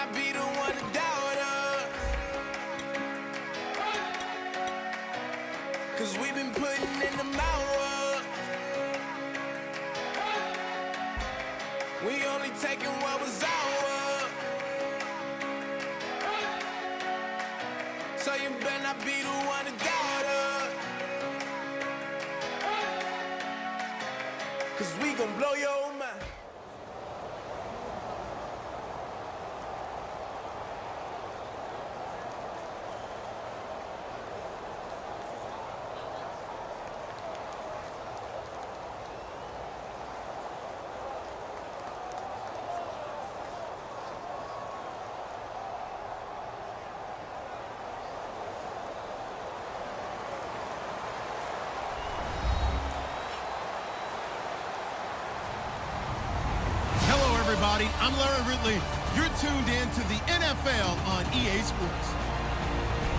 not be the one to doubt us. 'Cause we've been putting in the hours. We only taking what was ours. So you better not be the one to doubt us. 'Cause we gon' blow your mind. Everybody, I'm Larry Ridley. You're tuned in to the NFL on EA Sports.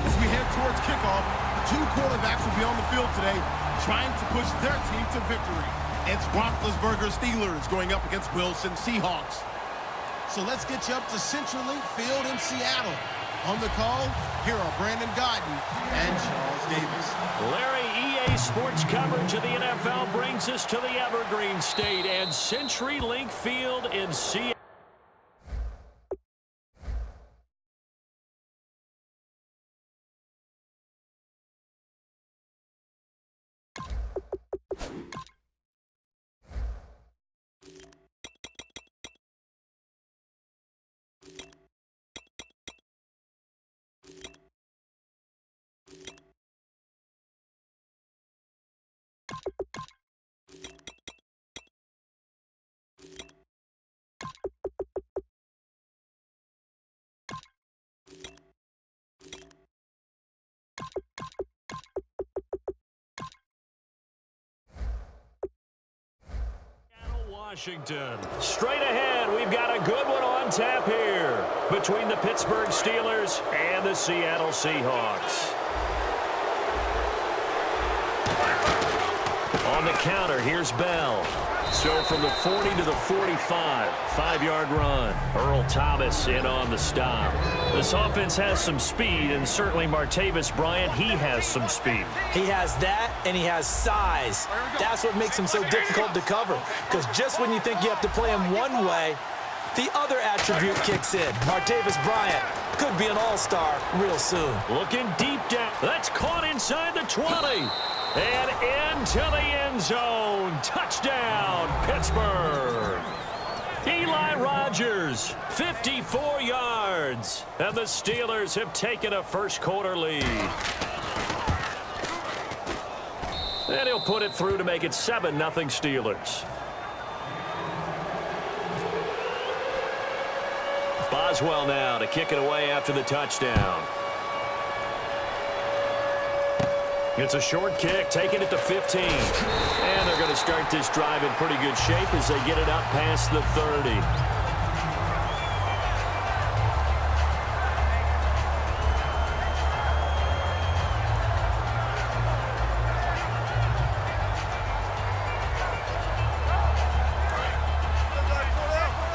As we head towards kickoff, two quarterbacks will be on the field today trying to push their team to victory. It's Roethlisberger Steelers going up against Wilson Seahawks. So let's get you up to CenturyLink Field in Seattle. On the call, here are Brandon Godden and Charles Davis. Larry, EA Sports coverage of the NFL brings us to the Evergreen State and CenturyLink Field in Seattle. Washington. Straight ahead, we've got a good one on tap here between the Pittsburgh Steelers and the Seattle Seahawks. On the counter, here's Bell. So from the 40 to the 45, 5-yard run. Earl Thomas in on the stop. This offense has some speed, and certainly Martavis Bryant, he has some speed. He has that, and he has size. That's what makes him so difficult to cover, because just when you think you have to play him one way, the other attribute kicks in. Martavis Bryant could be an all-star real soon. Looking deep down. That's caught inside the 20. And into the end zone. Touchdown, Pittsburgh. Eli Rogers, 54 yards. And the Steelers have taken a first-quarter lead. And he'll put it through to make it 7-0 Steelers. Boswell now to kick it away after the touchdown. It's a short kick, taking it to 15. And they're going to start this drive in pretty good shape as they get it up past the 30.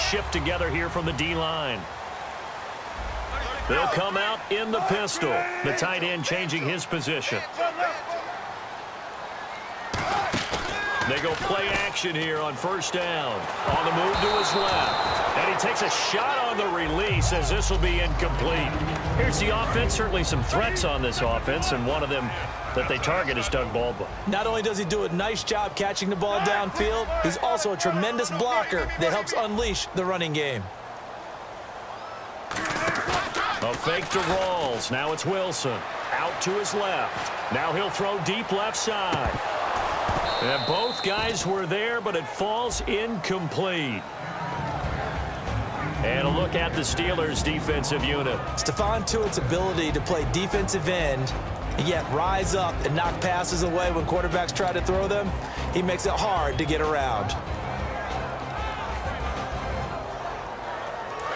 Shift together here from the D-line. They'll come out in the pistol. The tight end changing his position. They go play action here on first down. On the move to his left. And he takes a shot on the release as this will be incomplete. Here's the offense. Certainly some threats on this offense, and one of them that they target is Doug Baldwin. Not only does he do a nice job catching the ball downfield, he's also a tremendous blocker that helps unleash the running game. A fake to Rawls. Now it's Wilson. Out to his left. Now he'll throw deep left side. And both guys were there, but it falls incomplete. And a look at the Steelers' defensive unit. Stephon Tuitt's ability to play defensive end and yet rise up and knock passes away when quarterbacks try to throw them, he makes it hard to get around.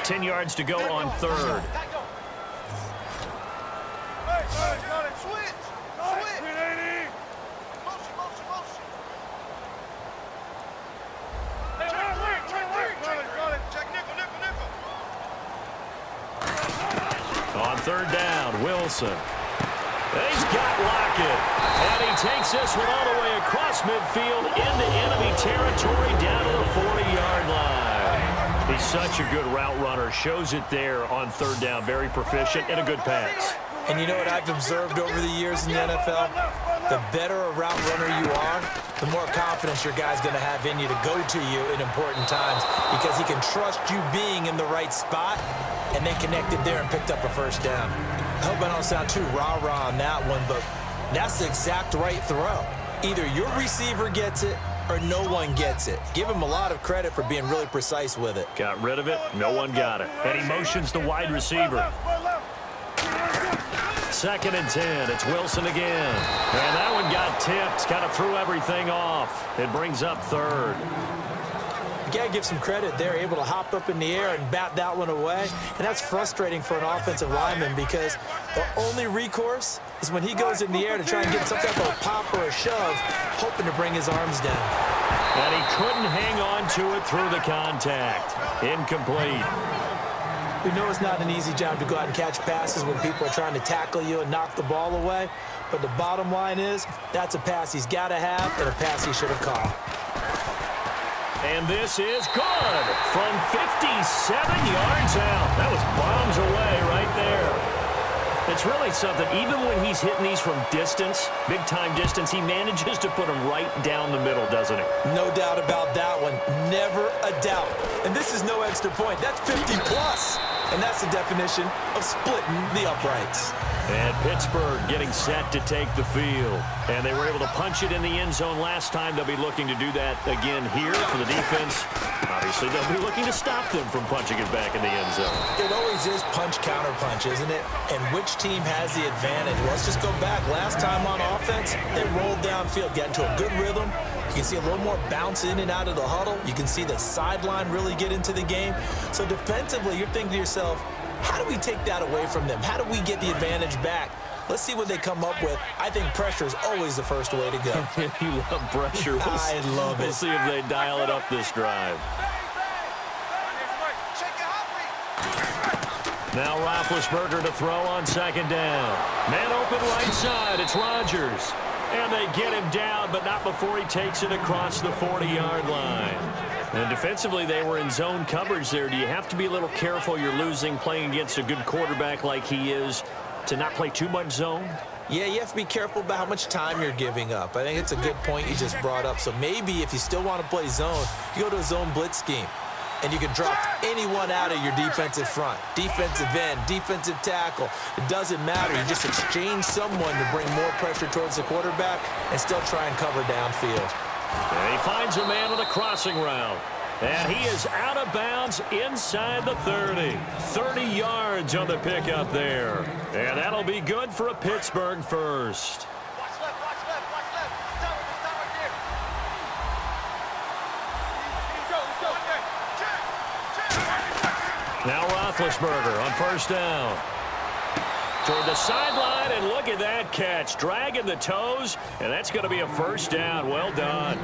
10 yards to go on third. third down. Wilson. He's got Lockett. And he takes this one all the way across midfield into enemy territory down to the 40-yard line. He's such a good route runner. Shows it there on third down. Very proficient and a good pass. And you know what I've observed over the years in the NFL? The better a route runner you are, the more confidence your guy's going to have in you to go to you in important times because he can trust you being in the right spot, and they connected there and picked up a first down. I hope I don't sound too rah-rah on that one, but that's the exact right throw. Either your receiver gets it or no one gets it. Give him a lot of credit for being really precise with it. Got rid of it. No one got it. And he motions the wide receiver. 2nd and 10. It's Wilson again. And that one got tipped. Kind of threw everything off. It brings up third. You got to give some credit. They're able to hop up in the air and bat that one away. And that's frustrating for an offensive lineman because the only recourse is when he goes in the air to try and get some type of pop or a shove, hoping to bring his arms down. And he couldn't hang on to it through the contact. Incomplete. We know it's not an easy job to go out and catch passes when people are trying to tackle you and knock the ball away. But the bottom line is, that's a pass he's got to have and a pass he should have caught. And this is good from 57 yards out. That was bombs away right there. It's really something. Even when he's hitting these from distance, big-time distance, he manages to put them right down the middle, doesn't he? No doubt about that one. Never a doubt. And this is no extra point. That's 50-plus. And that's the definition of splitting the uprights. And Pittsburgh getting set to take the field. And they were able to punch it in the end zone last time. They'll be looking to do that again here for the defense. Obviously, they'll be looking to stop them from punching it back in the end zone. It always is punch-counter-punch, isn't it? And which team has the advantage? Well, let's just go back. Last time on offense, they rolled downfield, got into a good rhythm. You can see a little more bounce in and out of the huddle. You can see the sideline really get into the game. So defensively, you're thinking to yourself, how do we take that away from them? How do we get the advantage back? Let's see what they come up with. I think pressure is always the first way to go. You love pressure. I love it. We'll see if they dial it up this drive. Now Roethlisberger to throw on 2nd down. Man open right side. It's Rodgers. And they get him down, but not before he takes it across the 40-yard line. And defensively, they were in zone coverage there. Do you have to be a little careful? You're losing playing against a good quarterback like he is to not play too much zone? Yeah, you have to be careful about how much time you're giving up. I think it's a good point you just brought up. So maybe if you still want to play zone, you go to a zone blitz scheme. And you can drop anyone out of your defensive front. Defensive end, defensive tackle. It doesn't matter. You just exchange someone to bring more pressure towards the quarterback and still try and cover downfield. And he finds a man with a crossing route. And he is out of bounds inside the 30. 30 yards on the pickup there. And that'll be good for a Pittsburgh first. Now Roethlisberger on 1st down. Toward the sideline, and look at that catch. Dragging the toes, and that's going to be a 1st down. Well done.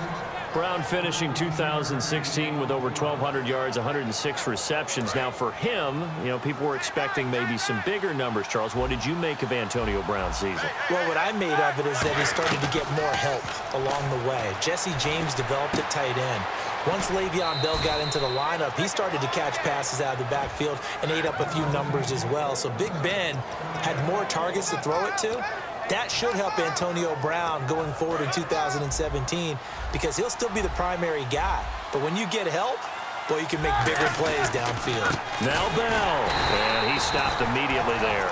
Brown finishing 2016 with over 1,200 yards, 106 receptions. Now for him, you know, people were expecting maybe some bigger numbers, Charles. What did you make of Antonio Brown's season? Well, what I made of it is that he started to get more help along the way. Jesse James developed at tight end. Once Le'Veon Bell got into the lineup, he started to catch passes out of the backfield and ate up a few numbers as well. So Big Ben had more targets to throw it to. That should help Antonio Brown going forward in 2017 because he'll still be the primary guy. But when you get help, boy, you can make bigger plays downfield. Now Bell, and he stopped immediately there.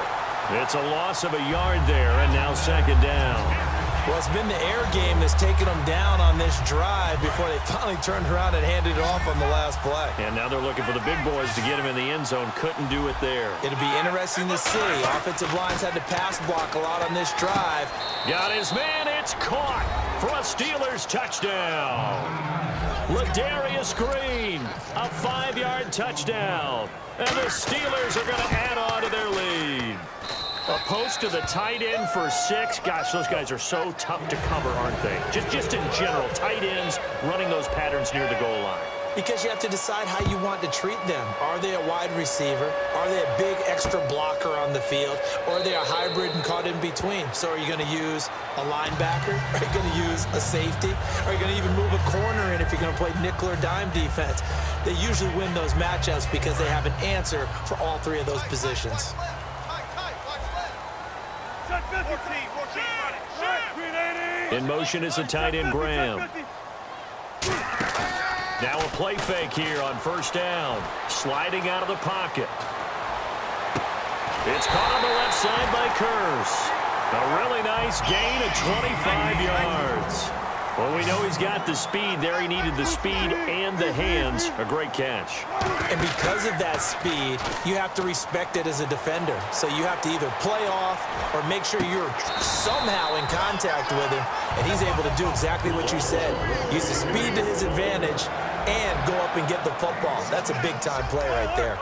It's a loss of a yard there, and now 2nd down. Well, it's been the air game that's taken them down on this drive before they finally turned around and handed it off on the last play. And now they're looking for the big boys to get him in the end zone. Couldn't do it there. It'll be interesting to see. Offensive lines had to pass block a lot on this drive. Got his man. It's caught for a Steelers touchdown. Ladarius Green, a 5-yard touchdown. And the Steelers are going to add on to their lead. A post to the tight end for 6. Gosh, those guys are so tough to cover, aren't they? Just in general, tight ends running those patterns near the goal line. Because you have to decide how you want to treat them. Are they a wide receiver? Are they a big extra blocker on the field? Or are they a hybrid and caught in between? So are you going to use a linebacker? Are you going to use a safety? Are you going to even move a corner in if you're going to play nickel or dime defense? They usually win those matchups because they have an answer for all three of those positions. In motion is the tight end, Graham. Now a play fake here on first down. Sliding out of the pocket. It's caught on the left side by Curse. A really nice gain of 25 yards. Well, we know he's got the speed there. He needed the speed and the hands. A great catch. And because of that speed, you have to respect it as a defender. So you have to either play off or make sure you're somehow in contact with him. And he's able to do exactly what you said. Use the speed to his advantage and go up and get the football. That's a big-time play right there.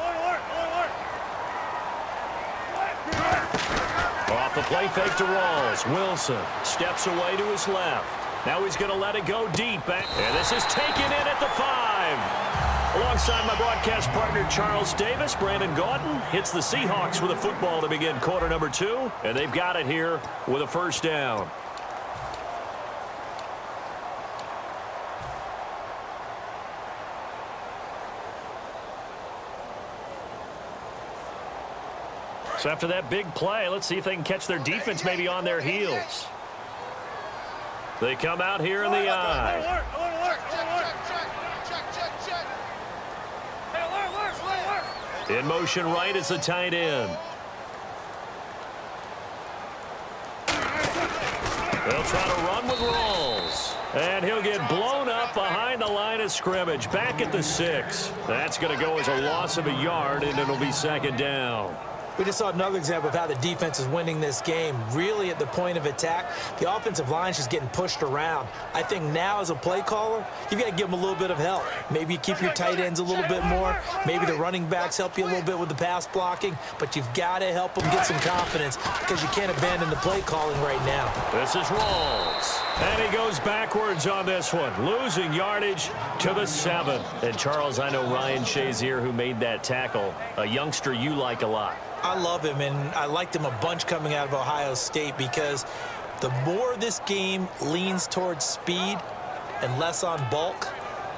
Off the play fake to Rawls. Wilson steps away to his left. Now he's going to let it go deep. And this is taken in at the 5. Alongside my broadcast partner, Charles Davis, Brandon Gaudin hits the Seahawks with a football to begin quarter number 2. And they've got it here with a first down. So after that big play, let's see if they can catch their defense maybe on their heels. They come out here in the eye. In motion right is the tight end. They'll try to run with Rawls. And he'll get blown up behind the line of scrimmage. Back at the 6. That's going to go as a loss of a yard, and it'll be second down. We just saw another example of how the defense is winning this game. Really at the point of attack, the offensive line is just getting pushed around. I think now as a play caller, you've got to give them a little bit of help. Maybe you keep your tight ends a little bit more. Maybe the running backs help you a little bit with the pass blocking. But you've got to help them get some confidence because you can't abandon the play calling right now. This is Rawls. And he goes backwards on this one, losing yardage to the 7. And Charles, I know Ryan Shazier, who made that tackle, a youngster you like a lot. I love him, and I liked him a bunch coming out of Ohio State because the more this game leans towards speed and less on bulk,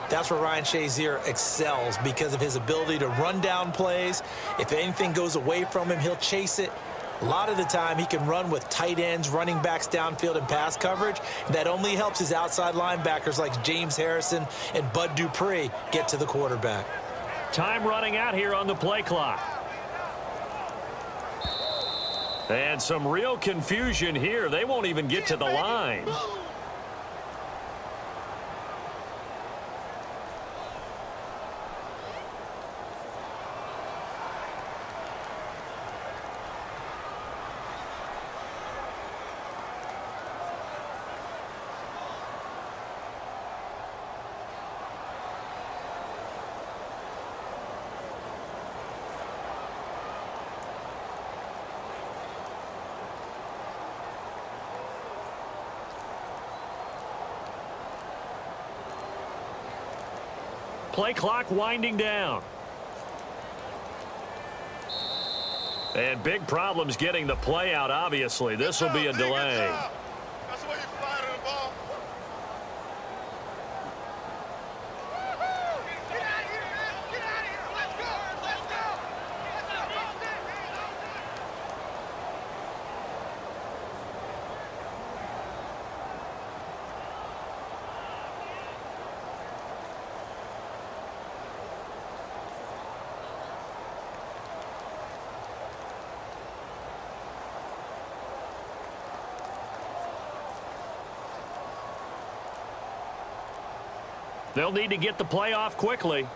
that's where Ryan Shazier excels because of his ability to run down plays. If anything goes away from him, he'll chase it. A lot of the time, he can run with tight ends, running backs downfield, and pass coverage. That only helps his outside linebackers like James Harrison and Bud Dupree get to the quarterback. Time running out here on the play clock. And some real confusion here. They won't even get to the line. Play clock winding down. And big problems getting the play out, obviously. This will be a delay. They'll need to get the play off quickly.